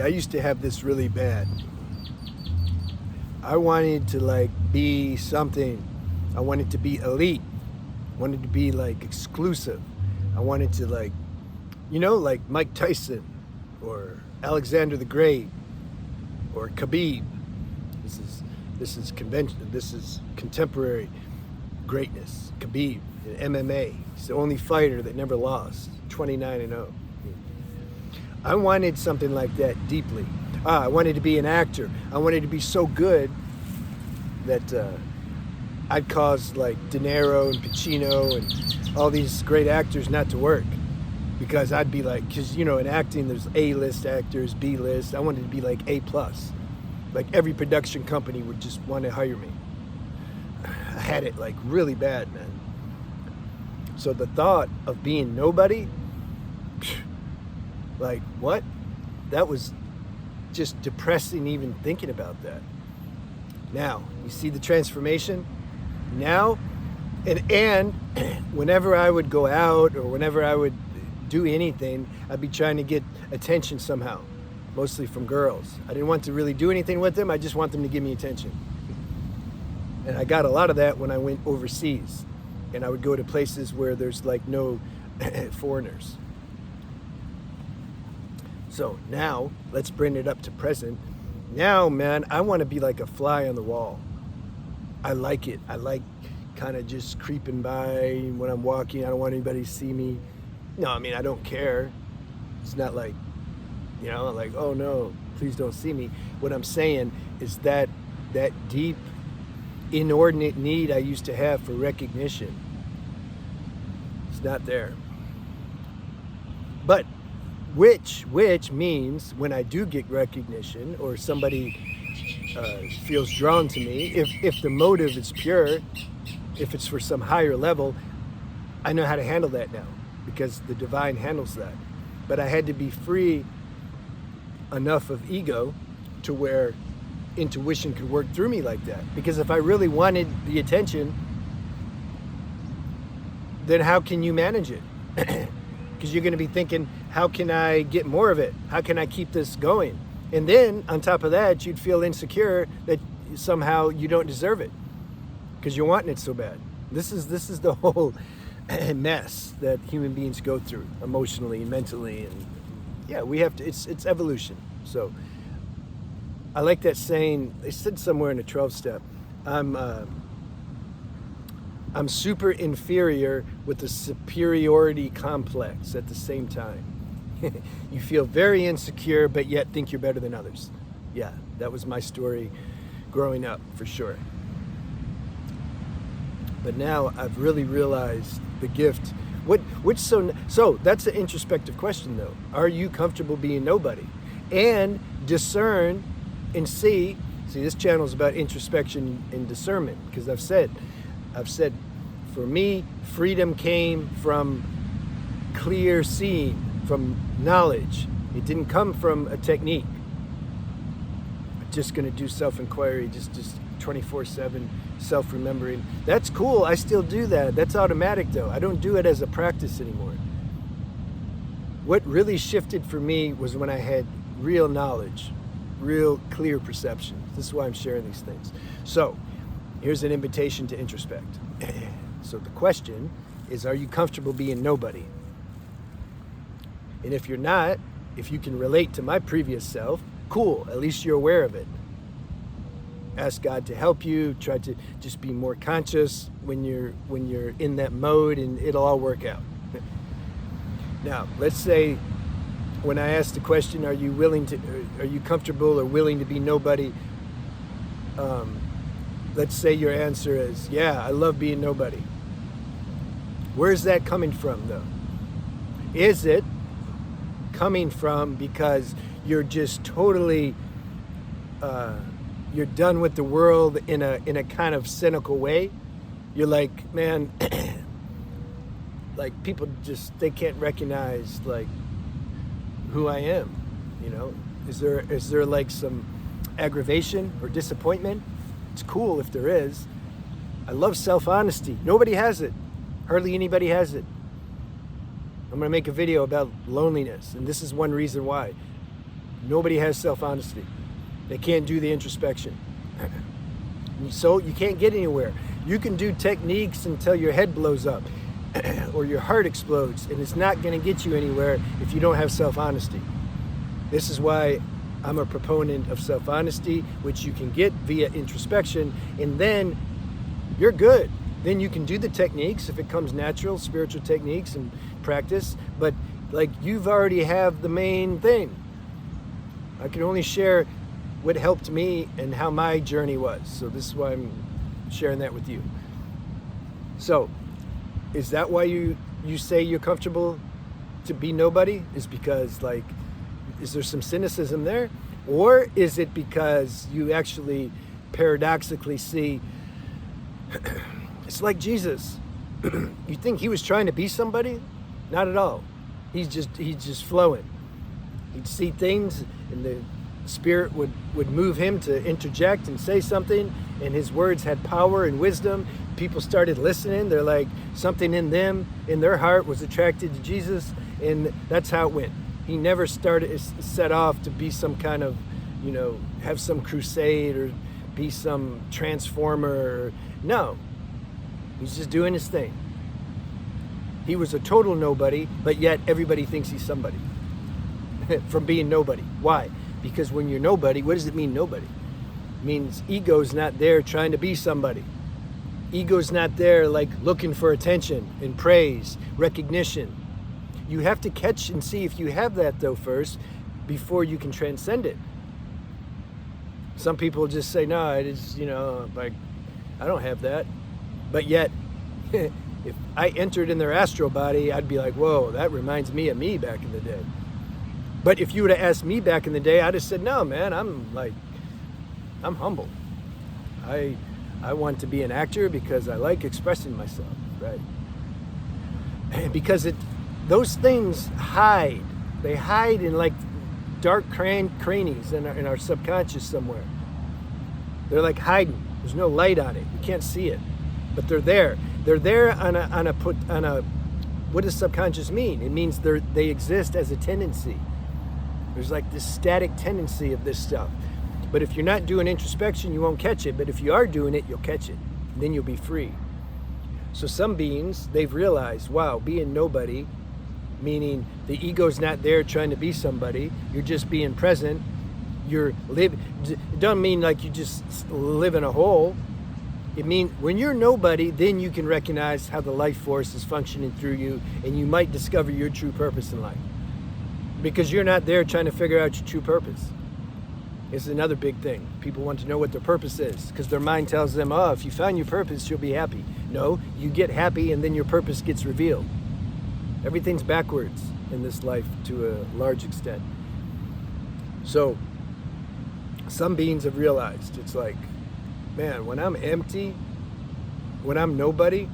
I used to have this really bad. I wanted to like be something. I wanted to be elite. I wanted to be like exclusive. I wanted to like, like Mike Tyson or Alexander the Great or Khabib. This is convention. This is contemporary greatness. Khabib in MMA. He's the only fighter that never lost. 29-0. I wanted something like that deeply. I wanted to be an actor. I wanted to be so good that I'd cause like De Niro and Pacino and all these great actors not to work, because I'd be like, because in acting there's A-list actors, B-list. I wanted to be like A+. Like every production company would just want to hire me. I had it like really bad, man. So the thought of being nobody, like what? That was just depressing even thinking about that. Now, you see the transformation? Now, and whenever I would go out or whenever I would do anything, I'd be trying to get attention somehow, mostly from girls. I didn't want to really do anything with them. I just want them to give me attention. And I got a lot of that when I went overseas. And I would go to places where there's like no foreigners. So now, let's bring it up to present. Now, man, I want to be like a fly on the wall. I like it. I like kind of just creeping by when I'm walking. I don't want anybody to see me. No, I mean, I don't care. It's not like, like, oh no, please don't see me. What I'm saying is that deep, inordinate need I used to have for recognition, it's not there. But which means when I do get recognition or somebody feels drawn to me, if the motive is pure, if it's for some higher level, I know how to handle that now because the divine handles that. But I had to be free enough of ego to where intuition could work through me like that. Because if I really wanted the attention, then how can you manage it? Because you're going to be thinking, how can I get more of it? How can I keep this going? And then on top of that, you'd feel insecure that somehow you don't deserve it because you're wanting it so bad. This is the whole mess that human beings go through emotionally and mentally. And yeah, we have to, it's evolution. So I like that saying, they said somewhere in a 12-step, I'm super inferior with a superiority complex at the same time. You feel very insecure, but yet think you're better than others. Yeah, that was my story growing up, for sure. But now I've really realized the gift. So that's an introspective question, though. Are you comfortable being nobody? And discern and see, this channel is about introspection and discernment, because I've said, for me, freedom came from clear seeing, from knowledge. It didn't come from a technique. I'm just going to do self-inquiry, just 24/7 self-remembering. That's cool. I still do that. That's automatic, though. I don't do it as a practice anymore. What really shifted for me was when I had real knowledge, real clear perception. This is why I'm sharing these things. So here's an invitation to introspect. So the question is, are you comfortable being nobody? And if you're not, if you can relate to my previous self, cool, at least you're aware of it. Ask God to help you, try to just be more conscious when you're in that mode, and it'll all work out. Now, let's say when I ask the question, are you comfortable or willing to be nobody? Let's say your answer is, yeah, I love being nobody. Where's that coming from, though? Is it coming from because you're just totally, you're done with the world in a kind of cynical way? You're like, man, like people just, they can't recognize like who I am, Is there like some aggravation or disappointment? It's cool if there is. I love self-honesty. Nobody has it. Hardly anybody has it. I'm going to make a video about loneliness, and this is one reason why. Nobody has self-honesty. They can't do the introspection. So you can't get anywhere. You can do techniques until your head blows up or your heart explodes, and it's not going to get you anywhere if you don't have self-honesty. This is why I'm a proponent of self-honesty, which you can get via introspection, and then you're good. Then you can do the techniques if it comes natural, spiritual techniques and practice, but like you've already have the main thing. I can only share what helped me and how my journey was. So this is why I'm sharing that with you. So, is that why you say you're comfortable to be nobody? Is because like, is there some cynicism there? Or is it because you actually paradoxically see, it's like Jesus. You think he was trying to be somebody? Not at all. He's just flowing. He'd see things and the Spirit would move him to interject and say something, and his words had power and wisdom. People started listening. They're like, something in them, in their heart, was attracted to Jesus, and that's how it went. He never set off to be some kind of, have some crusade or be some transformer. No, he's just doing his thing. He was a total nobody, but yet everybody thinks he's somebody from being nobody. Why? Because when you're nobody, what does it mean, nobody? It means ego's not there trying to be somebody. Ego's not there like looking for attention and praise, recognition. You have to catch and see if you have that though first before you can transcend it. Some people just say, no, it is, like, I don't have that. But yet, if I entered in their astral body, I'd be like, whoa, that reminds me of me back in the day. But if you would have asked me back in the day, I'd have said, no, man, I'm humble. I want to be an actor because I like expressing myself, right? And because those things hide. They hide in like dark crannies in our subconscious somewhere. They're like hiding. There's no light on it. You can't see it, but they're there. They're there on a. What does subconscious mean? It means they exist as a tendency. There's like this static tendency of this stuff. But if you're not doing introspection, you won't catch it. But if you are doing it, you'll catch it. Then you'll be free. So some beings, they've realized, wow, being nobody, meaning the ego's not there trying to be somebody. You're just being present. It doesn't mean like you just live in a hole. It means when you're nobody, then you can recognize how the life force is functioning through you, and you might discover your true purpose in life. Because you're not there trying to figure out your true purpose. It's another big thing. People want to know what their purpose is because their mind tells them, oh, if you find your purpose, you'll be happy. No, you get happy and then your purpose gets revealed. Everything's backwards in this life to a large extent. So some beings have realized it's like, man, when I'm empty, when I'm nobody,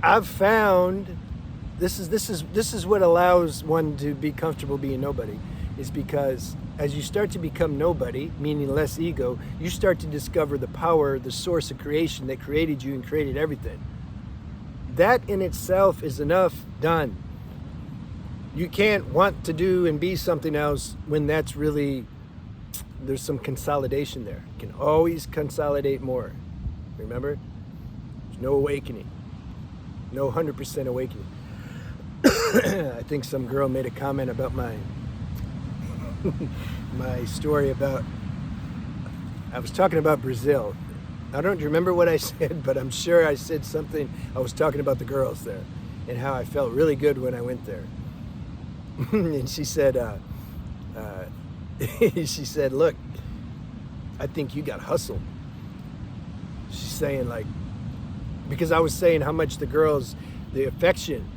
I've found this is what allows one to be comfortable being nobody, is because as you start to become nobody, meaning less ego, you start to discover the power, the source of creation that created you and created everything. That in itself is enough done. You can't want to do and be something else when that's really, there's some consolidation there. You can always consolidate more. Remember? There's no awakening. No 100% awakening. I think some girl made a comment about my story about, I was talking about Brazil. I don't remember what I said, but I'm sure I said something. I was talking about the girls there and how I felt really good when I went there. And she said, look, I think you got hustled. She's saying like, because I was saying how much the girls, the affection,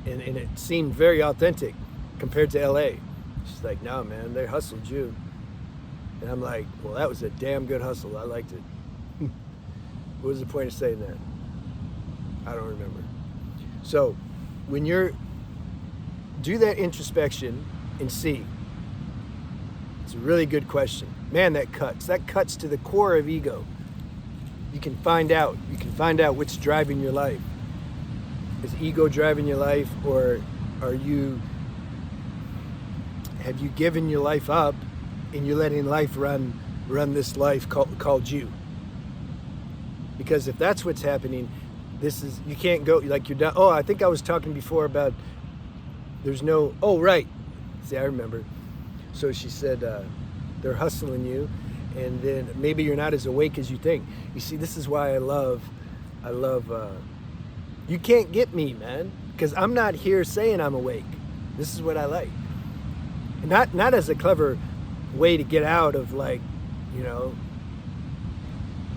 and it seemed very authentic compared to LA. She's like, no, man, they hustled you. And I'm like, well, that was a damn good hustle. I liked it. What was the point of saying that? I don't remember. So when do that introspection and see. It's a really good question. Man, that cuts to the core of ego. You can find out what's driving your life. Is ego driving your life, or are you have you given your life up and you're letting life run this life called you? Because if that's what's happening, you can't go, like, you're done. Oh, I think I was talking before about there's no, oh, right. See, I remember. So she said, they're hustling you, and then maybe you're not as awake as you think. You see, this is why I love, you can't get me, man, because I'm not here saying I'm awake. This is what I like. Not as a clever way to get out of, like, you know,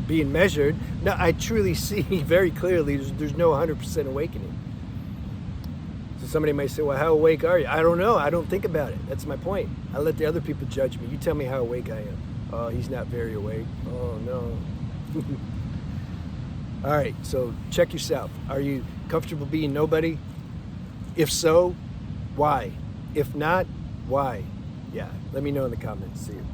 being measured. No, I truly see very clearly there's no 100% awakening. So somebody might say, well, how awake are you? I don't know. I don't think about it. That's my point. I let the other people judge me. You tell me how awake I am. Oh, he's not very awake. Oh, no. All right, so check yourself. Are you comfortable being nobody? If so, why? If not, why? Yeah, let me know in the comments. See you.